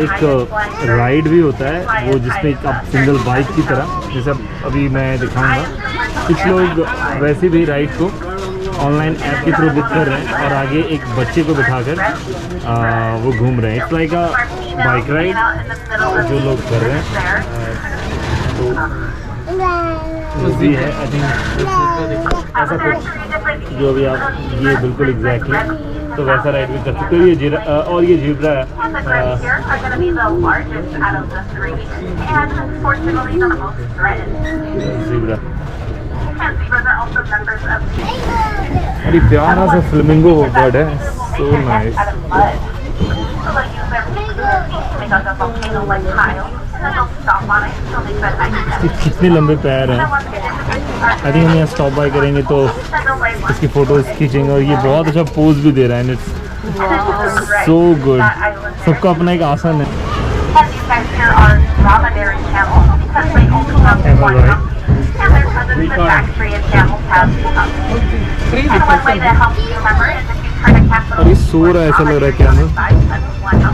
एक राइड भी होता है वो जिसमें आप सिंगल बाइक की तरह, जैसे अभी मैं दिखाऊंगा। कुछ लोग वैसे भी राइड को ऑनलाइन ऐप के थ्रू बुक कर रहे हैं और आगे एक बच्चे को बिठाकर वो घूम रहे हैं। It's like a bike ride जो लोग कर रहे हैं। तो भी है आई थिंक ऐसा कुछ जो अभी आप ये बिल्कुल एग्जैक्टली तो वैसा राइड भी कर सकते हो। ये और ये जीब्रा है। जीब्रा अरे प्यारा सा फ्लेमिंगो बर्ड है, सो नाइस। कितने लंबे पैर हैं। आई थिंक हम यहाँ स्टॉप बाय करेंगे तो इसकी फोटोज खींचेंगे। और ये बहुत अच्छा पोज भी दे रहा है। It's so good. सबका अपना एक आसन है। और ये सो रहा है, ऐसा लग रहा है क्या।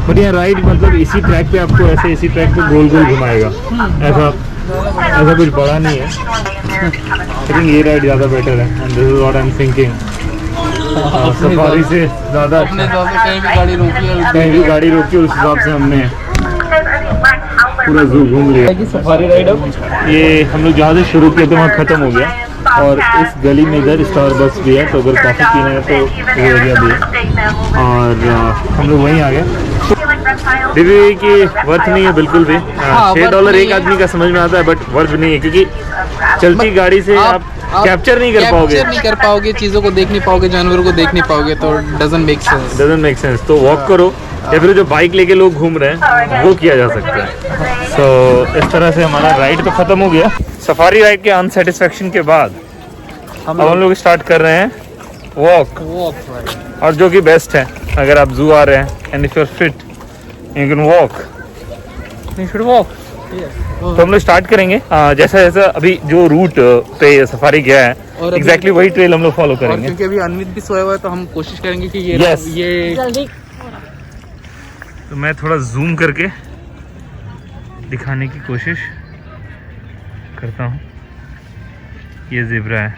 बट यहाँ राइड मतलब इसी ट्रैक पे आपको ऐसे इसी ट्रैक पे गोल गोल घुमाएगा। ऐसा कुछ बड़ा नहीं है। आई थिंक ये राइड ज़्यादा बेटर है and this is what I am thinking. Safari से ज़्यादा कहीं भी गाड़ी रोकी उस हिसाब से हमने पूरा जू घूम लिया। सफारी राइड अब ये हम लोग जहाँ से शुरू किए थे वहाँ ख़त्म हो गया और इस गली में इधर स्टारबक्स भी है, तो अगर कॉफ़ी पीना है तो वो एरिया भी है। और हम लोग वहीं आ गए। दिव्य की वर्थ नहीं है बिल्कुल भी। $6 एक आदमी का समझ में आता है बट वर्थ नहीं है, क्योंकि चलती गाड़ी से आप कैप्चर नहीं कर पाओगे, चीज़ों को देख नहीं पाओगे, जानवरों को देख नहीं पाओगे, तो डजंट मेक सेंस। तो वॉक करो या फिर जो बाइक लेके लोग घूम रहे हैं वो किया जा सकता है। तो इस तरह से हमारा राइड तो ख़त्म हो गया। सफारी राइड के अनसेटिस्फेक्शन के बाद अब हम लोग स्टार्ट कर रहे हैं वॉक। और जो कि बेस्ट है, अगर आप जू आ रहे हैं and if you are fit you can walk, you should walk. तो हम लोग स्टार्ट करेंगे जैसा जैसा अभी जो रूट पे सफारी गया है एग्जैक्टली वही ट्रेल हम लोग फॉलो करेंगे। क्योंकि अभी अनवित भी सोया हुआ है तो हम कोशिश करेंगे कि ये ये तो मैं थोड़ा जूम करके दिखाने की कोशिश करता हूँ। ये ज़ेब्रा है।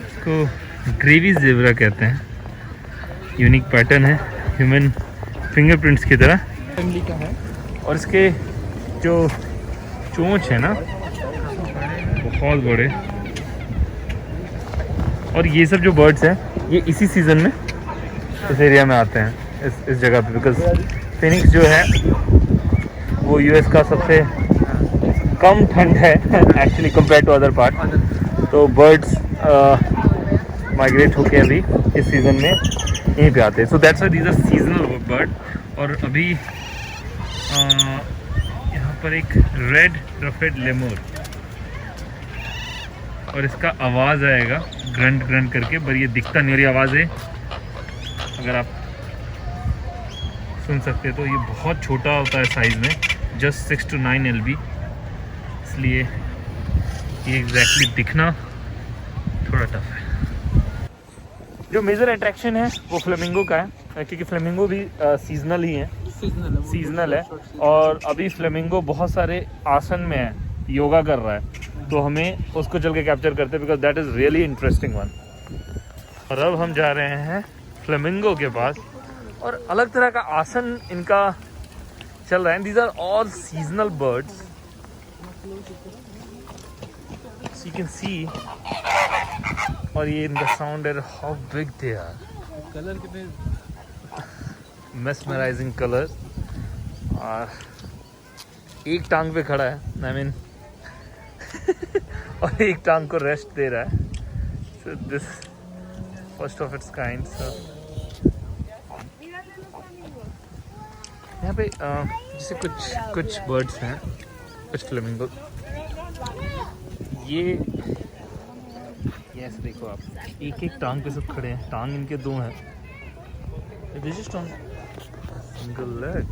इसको ग्रेवी ज़ेब्रा कहते हैं। यूनिक पैटर्न है ह्यूमन फिंगरप्रिंट्स की तरह का है। और इसके जो चोंच है ना बहुत बड़े। और ये सब जो बर्ड्स हैं ये इसी सीज़न में इस एरिया में आते हैं, इस जगह पे, बिकॉज फिनिक्स जो है वो यूएस का सबसे कम ठंड है actually compare to other part. तो बर्ड्स माइग्रेट होके अभी इस सीज़न में यहीं पे आते हैं। So that's why these are seasonal bird. और अभी यहाँ पर एक रेड रफेड लेमोर और इसका आवाज़ आएगा ग्रंट ग्रंट करके, पर ये दिखता नहीं। और ये आवाज़ है अगर आप सुन सकते तो ये बहुत छोटा होता है साइज़ में, जस्ट 6 to 9 LB, इसलिए ये एग्जैक्टली दिखना थोड़ा टफ है। जो मेजर अट्रैक्शन है वो फ्लेमिंगो का है, क्योंकि फ्लेमिंगो भी सीजनल ही है, सीजनल है। और अभी फ्लेमिंगो बहुत सारे आसन में है, योगा कर रहा है, तो हमें उसको चल के कैप्चर करते हैं because that is really interesting one. और अब हम जा रहे हैं फ्लेमिंगो के पास और अलग तरह का आसन इनका चल रहा है। These are all seasonal birds, you can see. और ये इनका साउंड है, how big they are, colour कितने मेस्मराइजिंग कलर। और एक टांग पे खड़ा है, आई मीन और एक टांग को रेस्ट दे रहा है। So this first of its kind. यहाँ पे जैसे कुछ बर्ड्स हैं, कुछ फ्लेमिंगो। ये ऐसे देखो आप, एक एक टांग पे सब खड़े हैं। टांग इनके 2 हैं। दिस इज टांग single leg.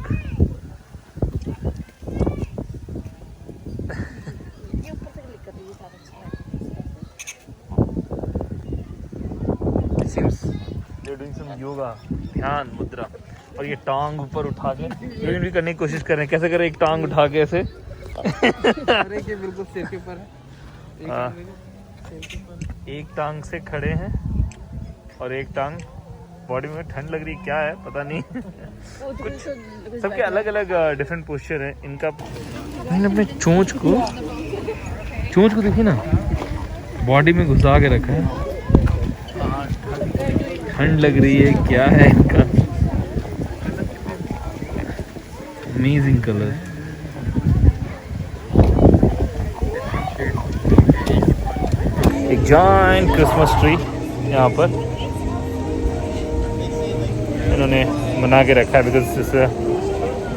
seems they're doing some yoga, ध्यान मुद्रा। और ये टांग ऊपर उठा के लेकिन भी करने की कोशिश कर रहे हैं। कैसे करें? एक टांग उठा के ऐसे अरे के बिल्कुल सिर के ऊपर है। हाँ। एक टांग से खड़े हैं और एक टांग बॉडी में ठंड लग रही क्या है पता नहीं। कुछ सबके अलग अलग डिफरेंट पोस्चर है इनका। मैंने अपने चोंच को देखिए ना बॉडी में घुसा के रखा है। ठंड लग रही है क्या है इनका। Amazing colour. एक जायंट क्रिसमस ट्री यहाँ पर इन्होंने बना के रखा है बिकॉज इस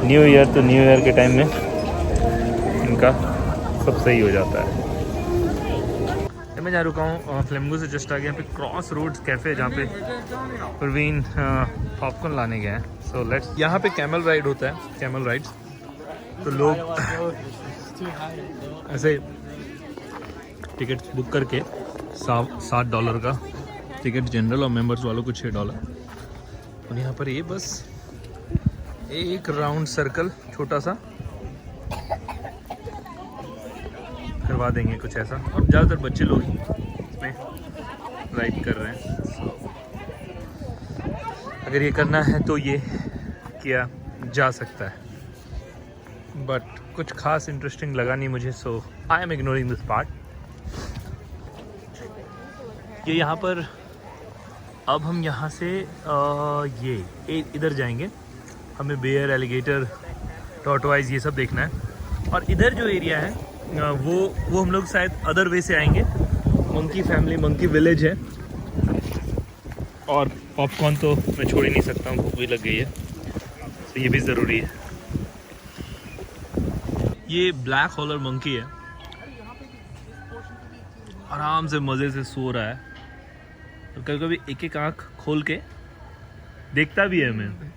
न्यू ईयर तो न्यू ईयर के टाइम में इनका सब सही हो जाता है। मैं जहाँ रुका हूँ फ्लेमिंगो से जस्ट आगे यहाँ पे क्रॉस रोड्स कैफ़े जहाँ पे प्रवीण पॉपकॉर्न लाने गए हैं। So let's. यहाँ पे कैमल राइड होता है, कैमल राइड्स। तो लोग ऐसे टिकट्स बुक करके $7 का टिकट जनरल और मेंबर्स वालों को $6। और यहाँ पर ये बस एक राउंड सर्कल छोटा सा करवा देंगे कुछ ऐसा। और ज़्यादातर बच्चे लोग इसमें राइड कर रहे हैं। अगर ये करना है तो ये किया जा सकता है बट कुछ खास इंटरेस्टिंग लगा नहीं मुझे। So I am ignoring this part. ये यहाँ पर अब हम यहाँ से ये इधर जाएंगे। हमें बेयर, एलिगेटर, टॉर्टोइज ये सब देखना है। और इधर जो एरिया है वो हम लोग शायद अदर वे से आएंगे। मंकी फैमिली, मंकी विलेज है। और पॉपकॉर्न तो मैं छोड़ ही नहीं सकता हूँ, भूख भी लग गई है तो ये भी ज़रूरी है। ये ब्लैक हॉलर मंकी है, आराम से मज़े से सो रहा है। और कभी कभी एक एक आँख खोल के देखता भी है हमें।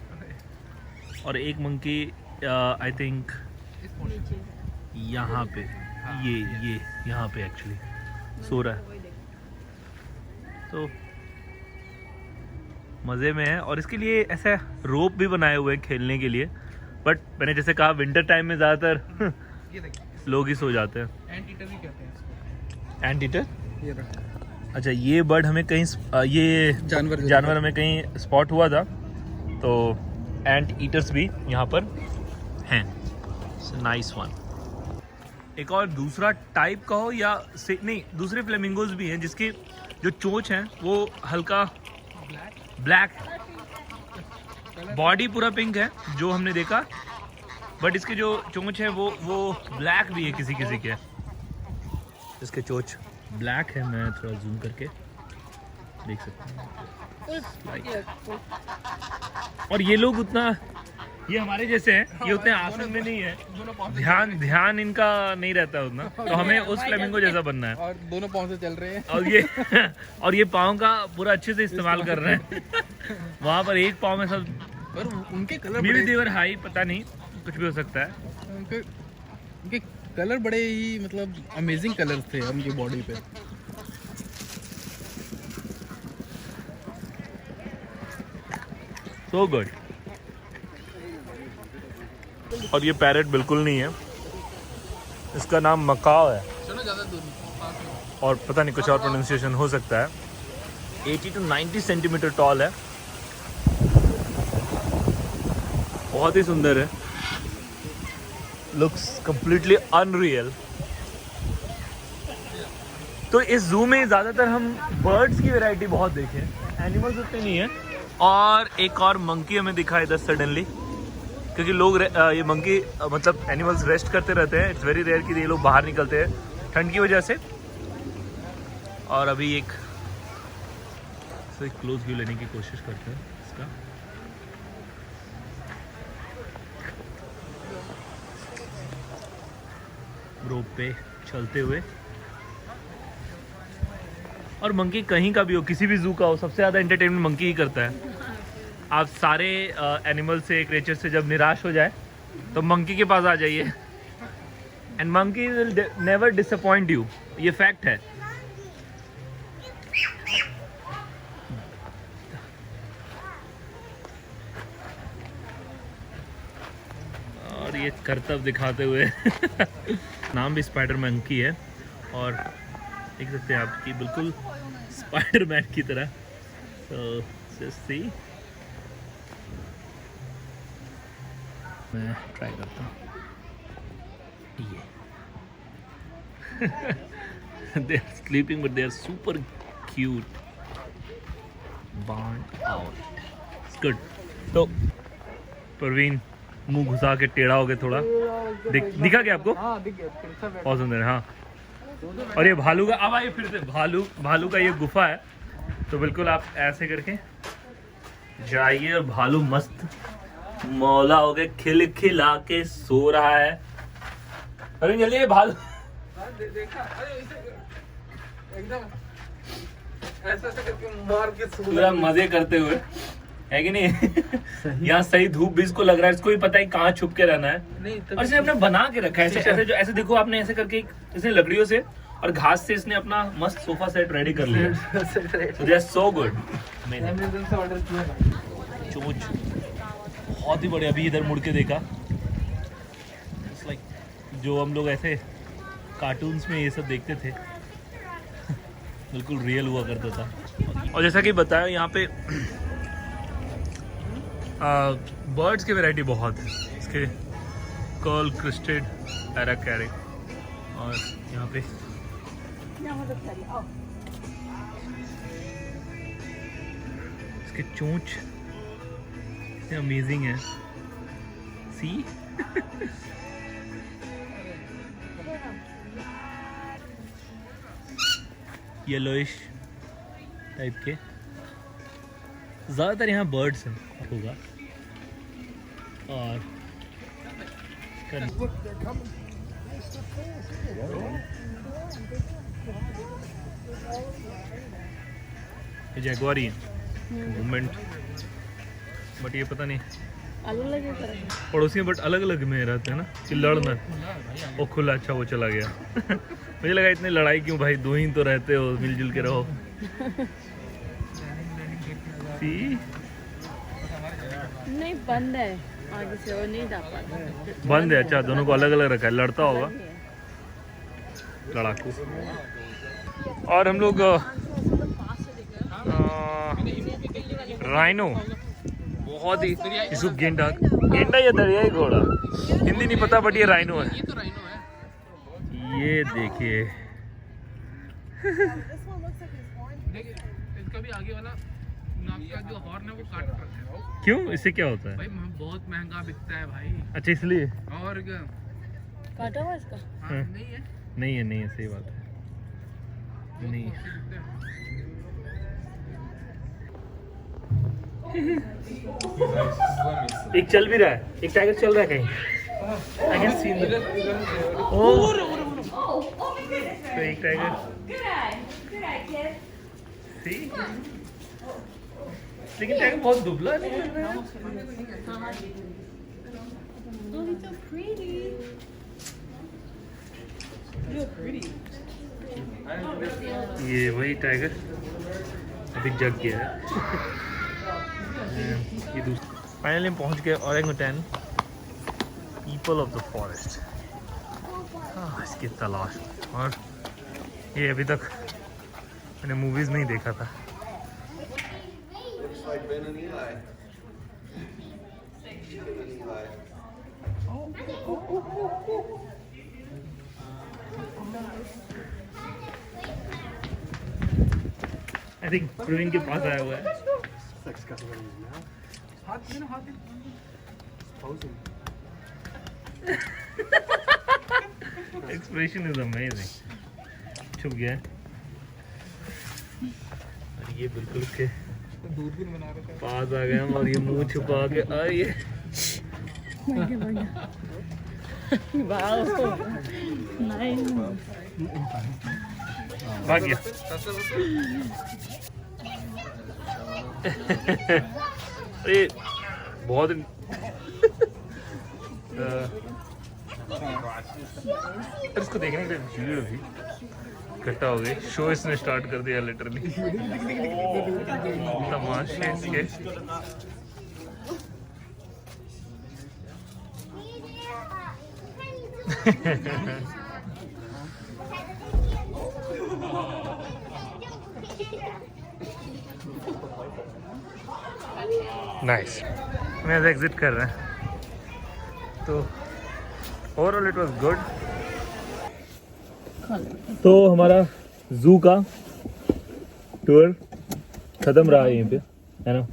और एक मंकी आई थिंक यहाँ पे ये यहाँ पे एक्चुअली सो रहा है तो मज़े में है। और इसके लिए ऐसा रोप भी बनाए हुए हैं खेलने के लिए। बट मैंने जैसे कहा विंटर टाइम में ज़्यादातर लोग ही सो जाते हैं। एंट ईटर भी कहते हैं इसको। Ant eater? ये रहा। अच्छा, ये बर्ड हमें कहीं ये जानवर हमें कहीं स्पॉट हुआ था तो एंट ईटर्स भी यहाँ पर हैं। Nice one. एक और दूसरा टाइप का हो या से नहीं, दूसरे फ्लेमिंगोज भी हैं जिसकी जो चोंच है वो हल्का ब्लैक, बॉडी पूरा पिंक है जो हमने देखा। बट इसके जो चोंच है वो ब्लैक भी है किसी किसी के। इसके चोंच ब्लैक है। मैं थोड़ा जूम करके देख सकता हूँ। और ये लोग उतना, ये हमारे जैसे हैं, ये उतने आसन में नहीं है। ध्यान इनका नहीं रहता उतना। तो हमें उस फ्लेमिंगो जैसा बनना है। और दोनों पाँव से चल रहे हैं। और ये पाँव का पूरा अच्छे से इस्तेमाल कर रहे हैं। वहाँ पर एक पाँव में सब। और उनके colour maybe they were high, पता नहीं, कुछ भी हो सकता है। उनके कलर बड़े ही मतलब अमेजिंग कलर्स थे उनकी बॉडी पे। So good. और ये पैरेट बिल्कुल नहीं है, इसका नाम मकाओ है। और पता नहीं कुछ और प्रोनाउंसिएशन हो सकता है। 80 to 90 सेंटीमीटर टॉल है, बहुत ही सुंदर है। Looks completely unreal. तो इस जू में ज़्यादातर हम बर्ड्स की वैरायटी बहुत देखे, एनिमल्स उतने नहीं है। और एक और मंकी हमें दिखा इधर सडनली, क्योंकि लोग ये मंकी मतलब एनिमल्स रेस्ट करते रहते हैं। इट्स वेरी रेयर कि ये लोग बाहर निकलते हैं ठंड की वजह से। और अभी एक क्लोज व्यू लेने की कोशिश करते हैं इसका। रोप पे चलते हुए। और मंकी कहीं का भी हो, किसी भी जू का हो, सबसे ज़्यादा एंटरटेनमेंट मंकी ही करता है। आप सारे एनिमल से, क्रिएचर से जब निराश हो जाए तो मंकी के पास आ जाइए and monkey will never disappoint you. ये फैक्ट है। और ये करतब दिखाते हुए नाम भी स्पाइडरमैन की है और देख सकते हैं आपकी बिल्कुल स्पाइडरमैन की तरह। तो जस्ट सी, मैं ट्राई करता हूँ ये। they are sleeping but they are super cute. Barn owl. It's good. तो परवीन मुंह घुसा के टेढ़ा हो गया थोड़ा, दिखा क्या आपको? हाँ दिख गया, तिरछा बहुत सुंदर है। हाँ, और ये भालू का, अब आइए फिर से, भालू का ये गुफा है। तो बिल्कुल आप ऐसे करके जाइए और भालू मस्त मौला हो गए, खिला के सो रहा है। अरे जल्दी भालू देखा, अरे एकदम ऐसा करके मार के पूरा मजे करते हुए, है कि नहीं? यहाँ सही धूप भी इसको लग रहा है, इसको भी पता है कहाँ छुप के रहना है। नहीं और इसने अपने बना के रखा है ऐसे ऐसे, जो ऐसे देखो आपने ऐसे करके इसने लकड़ियों से और घास से इसने अपना मस्त सोफा सेट रेडी कर लिया। They are so good. Amazon से ऑर्डर किया भाई। चोंच बहुत ही बढ़िया। अभी इधर मुड़ के देखा, इट्स लाइक जो हम लोग ऐसे कार्टून्स में ये सब देखते थे बिल्कुल रियल हुआ करता था। और जैसा कि बताया यहाँ पे बर्ड्स की वैरायटी बहुत है। इसके कर्ल क्रिस्टेड पैराकैरिक, और यहाँ पे इसके चोंच इतने अमेजिंग है। सी येलोइश टाइप के ज़्यादातर यहाँ बर्ड्स हैं होगा। और जैगुआर ही है मूवमेंट, बट ये पता नहीं पड़ोसी बट अलग अलग में रहते हैं ना कि लड़ना। ओ खुला, अच्छा वो चला गया। मुझे लगा इतनी लड़ाई क्यों भाई, दो ही तो रहते हो, मिलजुल के रहो। नहीं बंद है, आगे से वो नहीं जा पाता। बंद है, अच्छा दोनों को अलग अलग रखा है, लड़ता होगा लड़ाकू। और हम लोग राइनो, बहुत ही इसको गेंडा या दरियाई घोड़ा, हिंदी नहीं पता बट ये राइनो है। ये तो राइनो है। ये देखिए देखिए इसका भी आगे वाला नाक का जो हॉर्न है वो काट कर है। क्यों, इससे क्या होता है? भाई बहुत महंगा बिकता है भाई। अच्छा इसलिए और क्या? काटा हुआ इसका? हाँ, नहीं है। नहीं है, सही बात है, नहीं। एक चल भी रहा है, एक टाइगर चल रहा है कहीं। I can see that. Oh, तो एक टाइगर। See? लेकिन टाइगर बहुत दुबला नहीं लग रहा है। Oh, he's so pretty. You're pretty. ये वही टाइगर अभी जग गया है। ये दूसरा फाइनली पहुंच गए ओरेंगुटैन, पीपल ऑफ द फॉरेस्ट। इसकी तलाश। और ये अभी तक मैंने मूवीज में ही देखा था। आई थिंक प्रवीण के पास आया हुआ है। Expression is amazing. छुप गया है। और ये बिल्कुल उसके दूरबीन बना रखा है। पास आ गए हम, और ये मुंह छुपा के आइए। Wow. Nice. भाग गया। अरे बहुत इसको देखने के लिए भीड़ भी इकट्ठा हो गई। शो इसने स्टार्ट कर दिया लिटरली। तमाशे इसके। नाइस। मैं एग्जिट कर रहे हैं तो ओवरऑल इट वाज गुड। तो हमारा जू का टूर खत्म रहा यहीं पे, है ना?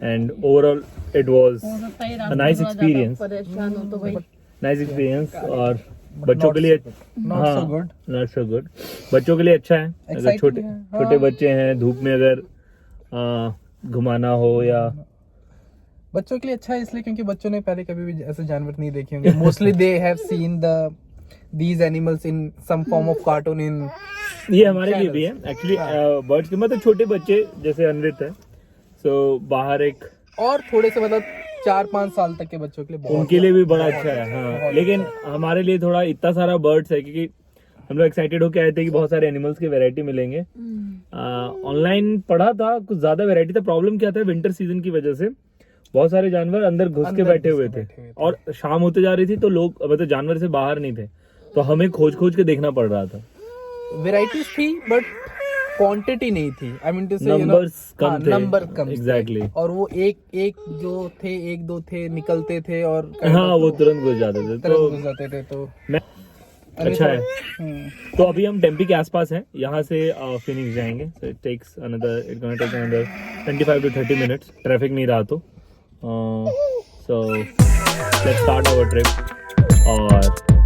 And overall it was a nice experience, परेशान हो तो भाई नाइस एक्सपीरियंस। और बच्चों के लिए not so good. Not so good, बच्चों के लिए अच्छा है। अगर Exciting छोटे है, छोटे बच्चे हैं, धूप में अगर घुमाना हो या बच्चों के लिए अच्छा है इसलिए क्योंकि बच्चों ने पहले कभी भी ऐसे जानवर नहीं देखे होंगे। Mostly they have seen these animals in some form of cartoon in ये हमारे लिए भी है एक्चुअली। बर्ड्स के मतलब छोटे बच्चे जैसे अनवित है, सो बाहर एक और थोड़े से मतलब 4-5 साल तक के बच्चों के लिए बहुत उनके लिए भी बड़ा अच्छा है। हाँ, लेकिन हमारे लिए थोड़ा इतना सारा बर्ड्स है क्योंकि हम लोग एक्साइटेड होके आए थे कि बहुत सारे एनिमल्स की वैरायटी मिलेंगे। ऑनलाइन पढ़ा था कुछ ज्यादा वैरायटी था। प्रॉब्लम क्या था, विंटर सीजन की वजह से बहुत सारे जानवर अंदर घुस के बैठे हुए थे और शाम होते जा रही थी तो लोग मतलब जानवर से बाहर नहीं थे, तो हमें खोज खोज के देखना पड़ रहा था। वैरायटीज थी बट क्वांटिटी नहीं थी। आई मीन टू से नंबर्स कम थे। Number come exactly. और वो एक जो थे, 1-2 थे निकलते थे और हाँ, वो तुरंत घुस जाते थे। तो घुस जाते थे। तो मैं अच्छा है। तो अभी हम टेम्पी के आसपास हैं, यहाँ से फिनिक्स जाएंगे। So it takes another 25 to 30 minutes, traffic नहीं रहा तो। So let's start our trip और